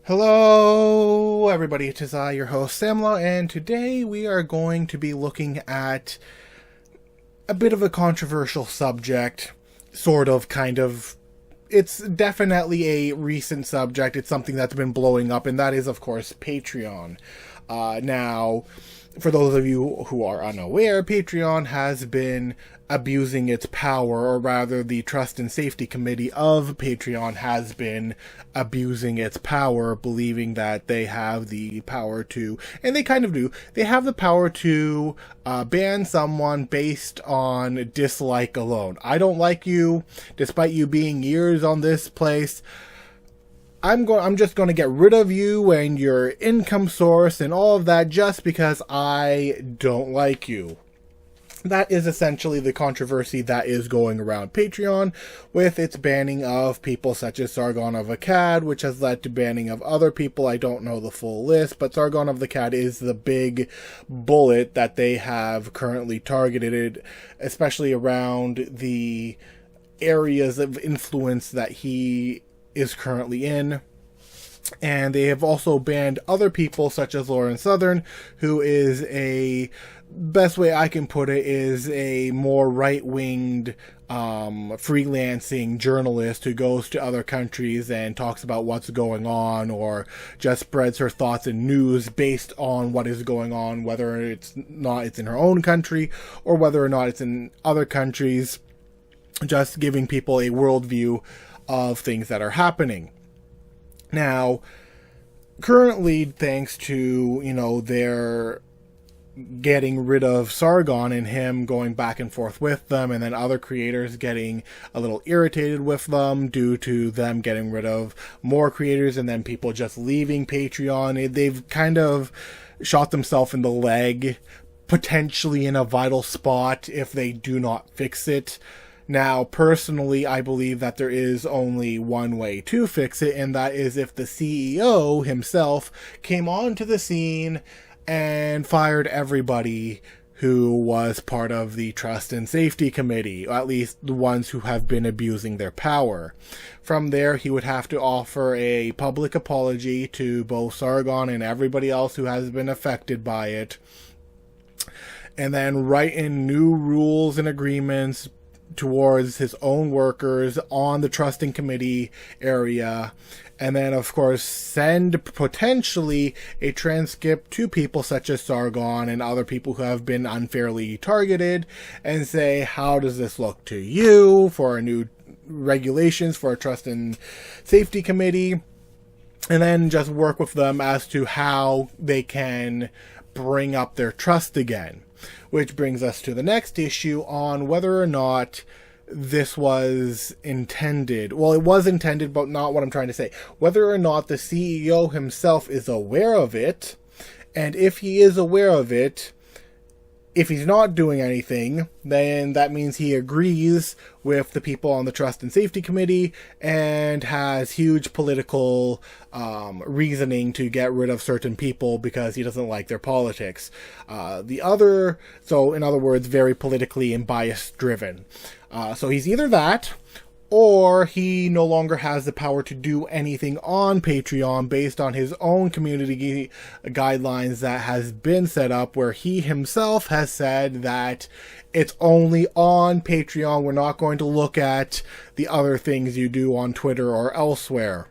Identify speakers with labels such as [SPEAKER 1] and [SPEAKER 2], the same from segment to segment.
[SPEAKER 1] Hello, everybody. It is I, your host, Samla, and today we are going to be looking at a bit of a controversial subject. Sort of, kind of. It's definitely a recent subject. It's something that's been blowing up, and that is, of course, Patreon. Now, for those of you who are unaware, Patreon has been abusing its power, or rather the Trust and Safety Committee of Patreon has been abusing its power, believing that they have the power to, and they kind of do, they have the power to ban someone based on dislike alone. I don't like you, despite you being years on this place. I'm just going to get rid of you and your income source and all of that just because I don't like you. That is essentially the controversy that is going around Patreon, with its banning of people such as Sargon of Akkad, which has led to banning of other people. I don't know the full list, but Sargon of Akkad is the big bullet that they have currently targeted, especially around the areas of influence that he is currently in. And they have also banned other people such as Lauren Southern, who is best way I can put it is a more right-winged freelancing journalist who goes to other countries and talks about what's going on, or just spreads her thoughts and news based on what is going on, whether it's in her own country or whether or not it's in other countries, just giving people a worldview of things that are happening. Now, currently, thanks to, their getting rid of Sargon and him going back and forth with them, and then other creators getting a little irritated with them due to them getting rid of more creators and then people just leaving Patreon, they've kind of shot themselves in the leg, potentially in a vital spot if they do not fix it. Now, personally, I believe that there is only one way to fix it, and that is if the CEO himself came onto the scene and fired everybody who was part of the Trust and Safety Committee, or at least the ones who have been abusing their power. From there, he would have to offer a public apology to both Sargon and everybody else who has been affected by it, and then write in new rules and agreements towards his own workers on the trusting committee area, and then of course send potentially a transcript to people such as Sargon and other people who have been unfairly targeted, and say, how does this look to you for new regulations for a trust and safety committee, and then just work with them as to how they can bring up their trust again. Which brings us to the next issue on whether or not this was intended. Well, it was intended, but not what I'm trying to say. Whether or not the CEO himself is aware of it, and if he is aware of it, if he's not doing anything, then that means he agrees with the people on the Trust and Safety Committee and has huge political reasoning to get rid of certain people because he doesn't like their politics. So in other words, very politically and bias driven. So he's either that, or he no longer has the power to do anything on Patreon based on his own community guidelines that has been set up, where he himself has said that it's only on Patreon. We're not going to look at the other things you do on Twitter or elsewhere.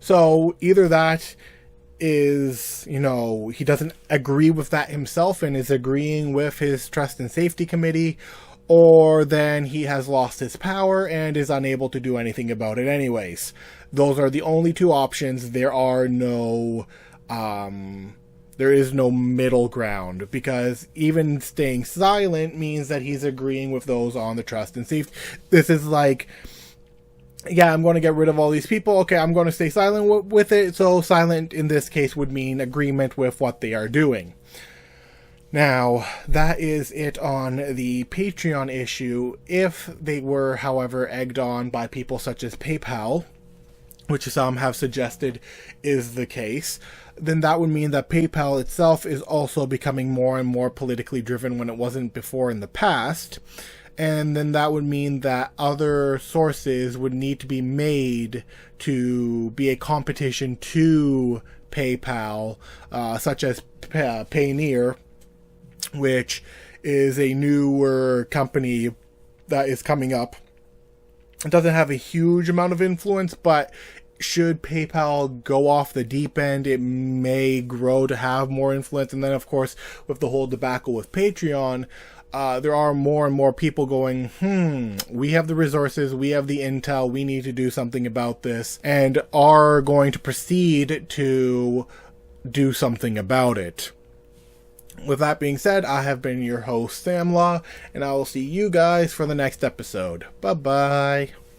[SPEAKER 1] So either that is, he doesn't agree with that himself and is agreeing with his Trust and Safety Committee, or then he has lost his power and is unable to do anything about it anyways. Those are the only two options. There is no middle ground, because even staying silent means that he's agreeing with those on the Trust and Safety. This is like, yeah, I'm going to get rid of all these people. Okay, I'm going to stay silent with it. So silent in this case would mean agreement with what they are doing. Now, that is it on the Patreon issue. If they were, however, egged on by people such as PayPal, which some have suggested is the case, then that would mean that PayPal itself is also becoming more and more politically driven when it wasn't before in the past. And then that would mean that other sources would need to be made to be a competition to PayPal, such as Payoneer, which is a newer company that is coming up. It doesn't have a huge amount of influence, but should PayPal go off the deep end, it may grow to have more influence. And then, of course, with the whole debacle with Patreon, there are more and more people going, we have the resources, we have the intel, we need to do something about this, and are going to proceed to do something about it. With that being said, I have been your host, Sam Law, and I will see you guys for the next episode. Bye-bye.